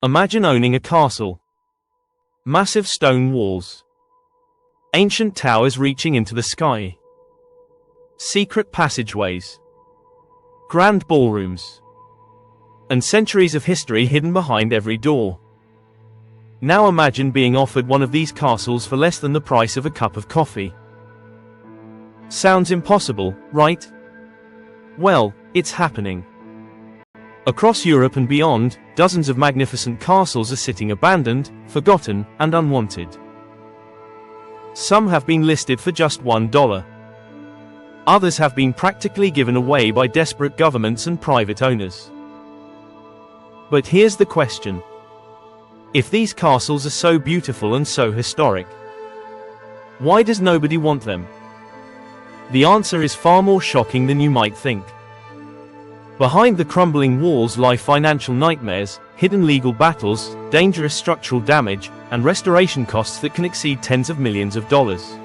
Imagine owning a castle. Massive stone walls. Ancient towers reaching into the sky. Secret passageways. Grand ballrooms. And centuries of history hidden behind every door. Now imagine being offered one of these castles for less than the price of a cup of coffee. Sounds impossible, right? Well, it's happening. Across Europe and beyond, dozens of magnificent castles are sitting abandoned, forgotten, and unwanted. Some have been listed for just $1. Others have been practically given away by desperate governments and private owners. But here's the question. If these castles are so beautiful and so historic, why does nobody want them? The answer is far more shocking than you might think. Behind the crumbling walls lie financial nightmares, hidden legal battles, dangerous structural damage, and restoration costs that can exceed tens of millions of dollars.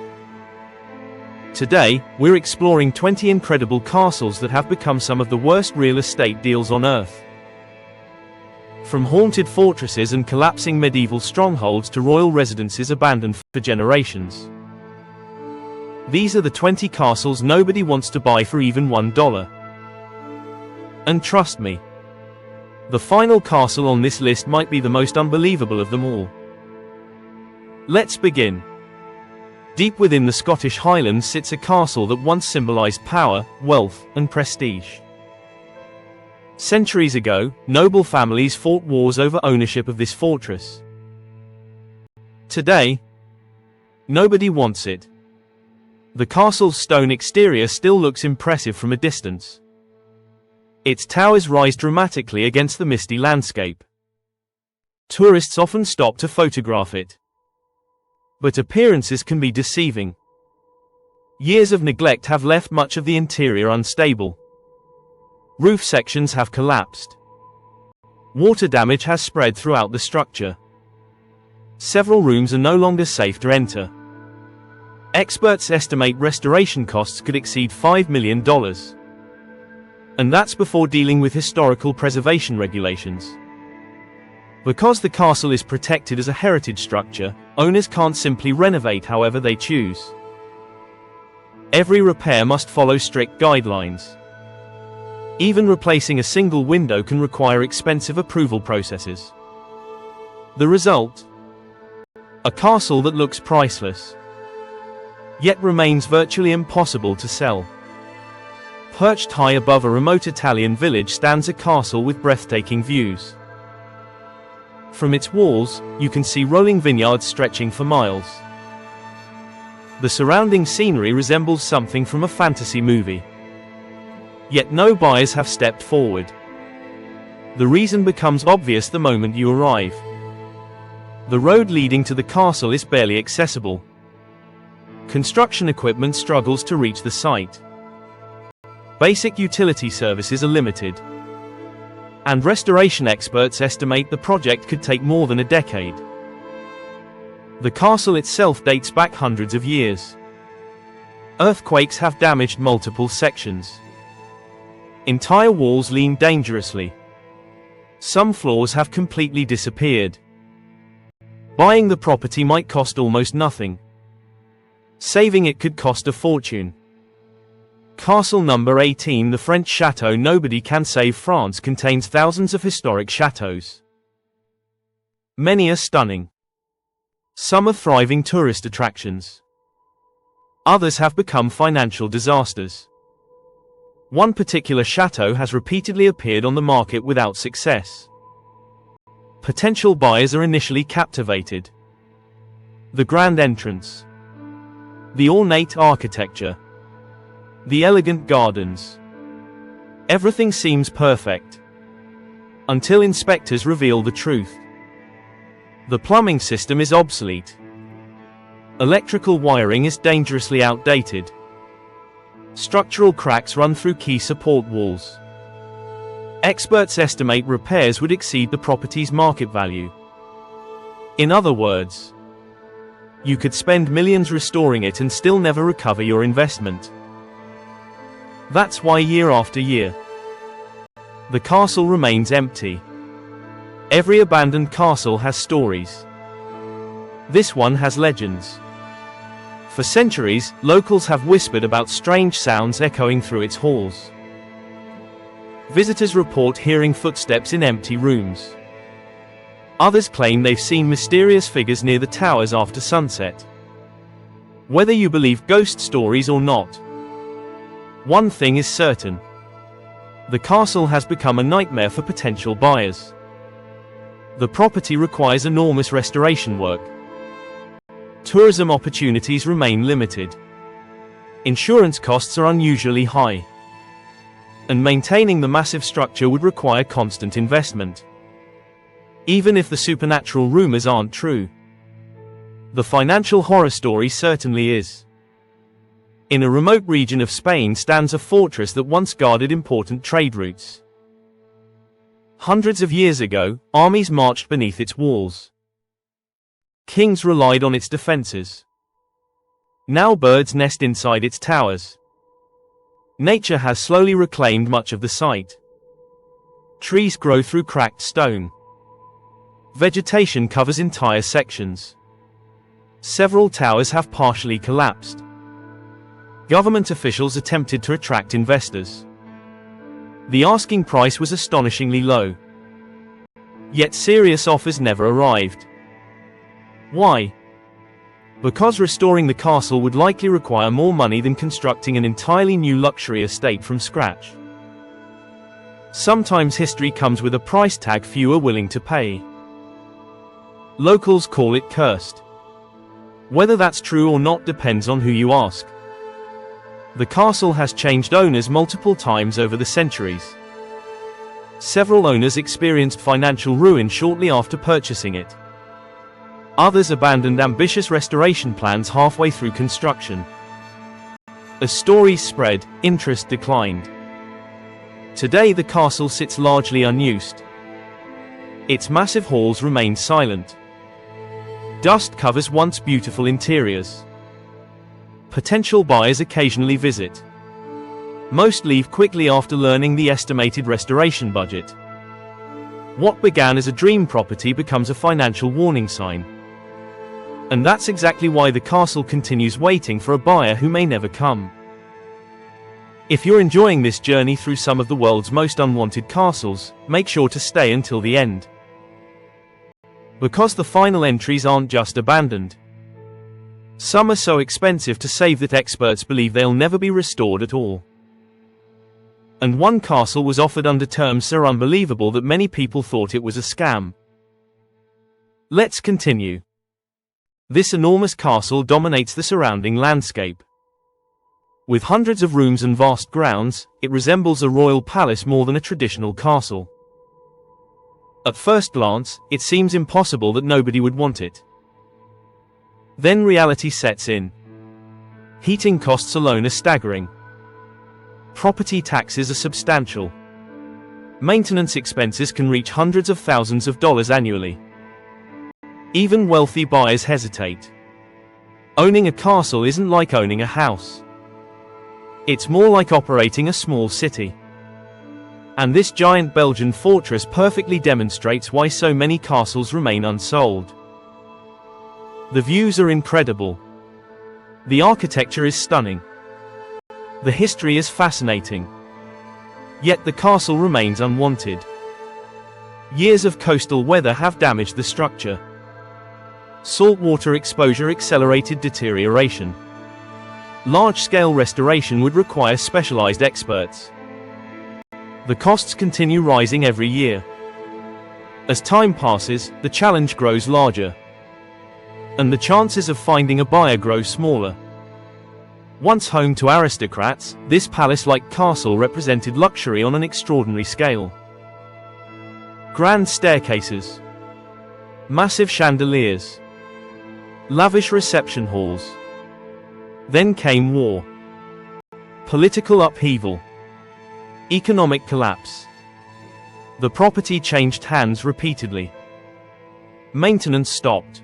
Today, we're exploring 20 incredible castles that have become some of the worst real estate deals on Earth. From haunted fortresses and collapsing medieval strongholds to royal residences abandoned for generations. These are the 20 castles nobody wants to buy for even $1. And trust me, the final castle on this list might be the most unbelievable of them all. Let's begin. Deep within the Scottish Highlands sits a castle that once symbolized power, wealth, and prestige. Centuries ago, noble families fought wars over ownership of this fortress. Today, nobody wants it. The castle's stone exterior still looks impressive from a distance. Its towers rise dramatically against the misty landscape. Tourists often stop to photograph it. But appearances can be deceiving. Years of neglect have left much of the interior unstable. Roof sections have collapsed. Water damage has spread throughout the structure. Several rooms are no longer safe to enter. Experts estimate restoration costs could exceed $5 million. And that's before dealing with historical preservation regulations. Because the castle is protected as a heritage structure, owners can't simply renovate however they choose. Every repair must follow strict guidelines. Even replacing a single window can require expensive approval processes. The result? A castle that looks priceless, yet remains virtually impossible to sell. Perched high above a remote Italian village stands a castle with breathtaking views. From its walls, you can see rolling vineyards stretching for miles. The surrounding scenery resembles something from a fantasy movie. Yet no buyers have stepped forward. The reason becomes obvious the moment you arrive. The road leading to the castle is barely accessible. Construction equipment struggles to reach the site. Basic utility services are limited. And restoration experts estimate the project could take more than a decade. The castle itself dates back hundreds of years. Earthquakes have damaged multiple sections. Entire walls lean dangerously. Some floors have completely disappeared. Buying the property might cost almost nothing. Saving it could cost a fortune. Castle number 18, the French Chateau Nobody Can Save France, contains thousands of historic chateaux. Many are stunning. Some are thriving tourist attractions. Others have become financial disasters. One particular chateau has repeatedly appeared on the market without success. Potential buyers are initially captivated. The grand entrance. The ornate architecture. The elegant gardens. Everything seems perfect. Until inspectors reveal the truth. The plumbing system is obsolete. Electrical wiring is dangerously outdated. Structural cracks run through key support walls. Experts estimate repairs would exceed the property's market value. In other words, you could spend millions restoring it and still never recover your investment. That's why year after year, the castle remains empty. Every abandoned castle has stories. This one has legends. For centuries, locals have whispered about strange sounds echoing through its halls. Visitors report hearing footsteps in empty rooms. Others claim they've seen mysterious figures near the towers after sunset. Whether you believe ghost stories or not, one thing is certain. The castle has become a nightmare for potential buyers. The property requires enormous restoration work. Tourism opportunities remain limited. Insurance costs are unusually high. And maintaining the massive structure would require constant investment. Even if the supernatural rumors aren't true, the financial horror story certainly is. In a remote region of Spain stands a fortress that once guarded important trade routes. Hundreds of years ago, armies marched beneath its walls. Kings relied on its defenses. Now birds nest inside its towers. Nature has slowly reclaimed much of the site. Trees grow through cracked stone. Vegetation covers entire sections. Several towers have partially collapsed. Government officials attempted to attract investors. The asking price was astonishingly low. Yet serious offers never arrived. Why? Because restoring the castle would likely require more money than constructing an entirely new luxury estate from scratch. Sometimes history comes with a price tag few are willing to pay. Locals call it cursed. Whether that's true or not depends on who you ask. The castle has changed owners multiple times over the centuries. Several owners experienced financial ruin shortly after purchasing it. Others abandoned ambitious restoration plans halfway through construction. As stories spread, interest declined. Today the castle sits largely unused. Its massive halls remain silent. Dust covers once beautiful interiors. Potential buyers occasionally visit. Most leave quickly after learning the estimated restoration budget. What began as a dream property becomes a financial warning sign. And that's exactly why the castle continues waiting for a buyer who may never come. If you're enjoying this journey through some of the world's most unwanted castles, make sure to stay until the end. Because the final entries aren't just abandoned. Some are so expensive to save that experts believe they'll never be restored at all. And one castle was offered under terms so unbelievable that many people thought it was a scam. Let's continue. This enormous castle dominates the surrounding landscape. With hundreds of rooms and vast grounds, it resembles a royal palace more than a traditional castle. At first glance, it seems impossible that nobody would want it. Then reality sets in. Heating costs alone are staggering. Property taxes are substantial. Maintenance expenses can reach hundreds of thousands of dollars annually. Even wealthy buyers hesitate. Owning a castle isn't like owning a house. It's more like operating a small city. And this giant Belgian fortress perfectly demonstrates why so many castles remain unsold. The views are incredible. The architecture is stunning. The history is fascinating. Yet the castle remains unwanted. Years of coastal weather have damaged the structure. Saltwater exposure accelerated deterioration. Large-scale restoration would require specialized experts. The costs continue rising every year. As time passes, the challenge grows larger. And the chances of finding a buyer grow smaller. Once home to aristocrats, this palace-like castle represented luxury on an extraordinary scale. Grand staircases. Massive chandeliers. Lavish reception halls. Then came war. Political upheaval. Economic collapse. The property changed hands repeatedly. Maintenance stopped.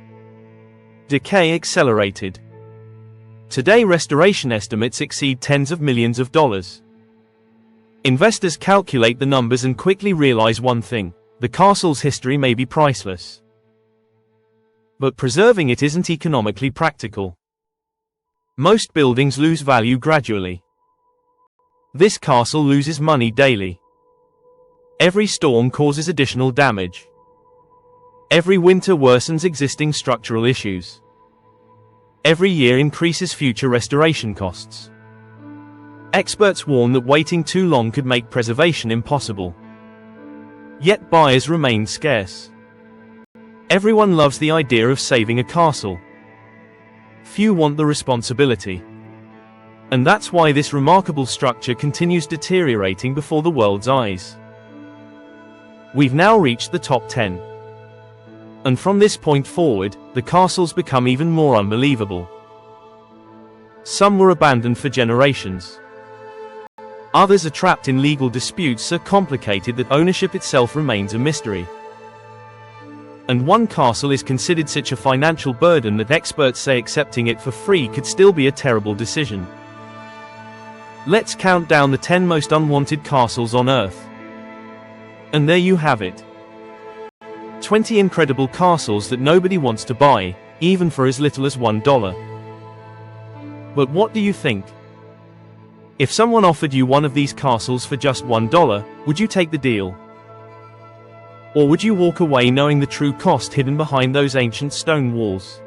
Decay accelerated. Today restoration estimates exceed tens of millions of dollars. Investors calculate the numbers and quickly realize one thing. The castle's history may be priceless, but preserving it isn't economically practical. Most buildings lose value gradually. This castle loses money daily. Every storm causes additional damage. Every winter worsens existing structural issues. Every year increases future restoration costs. Experts warn that waiting too long could make preservation impossible. Yet buyers remain scarce. Everyone loves the idea of saving a castle. Few want the responsibility. And that's why this remarkable structure continues deteriorating before the world's eyes. We've now reached the top 10. And from this point forward, the castles become even more unbelievable. Some were abandoned for generations. Others are trapped in legal disputes so complicated that ownership itself remains a mystery. And one castle is considered such a financial burden that experts say accepting it for free could still be a terrible decision. Let's count down the 10 most unwanted castles on Earth. And there you have it. 20 incredible castles that nobody wants to buy, even for as little as $1. But what do you think? If someone offered you one of these castles for just $1, would you take the deal? Or would you walk away knowing the true cost hidden behind those ancient stone walls?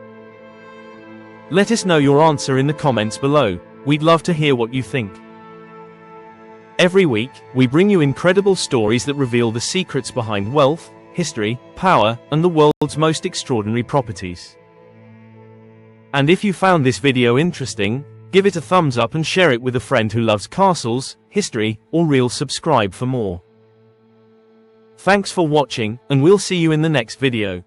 Let us know your answer in the comments below. We'd love to hear what you think. Every week, we bring you incredible stories that reveal the secrets behind wealth, history, power, and the world's most extraordinary properties. And if you found this video interesting, give it a thumbs up and share it with a friend who loves castles, history, or real. Subscribe for more. Thanks for watching, and we'll see you in the next video.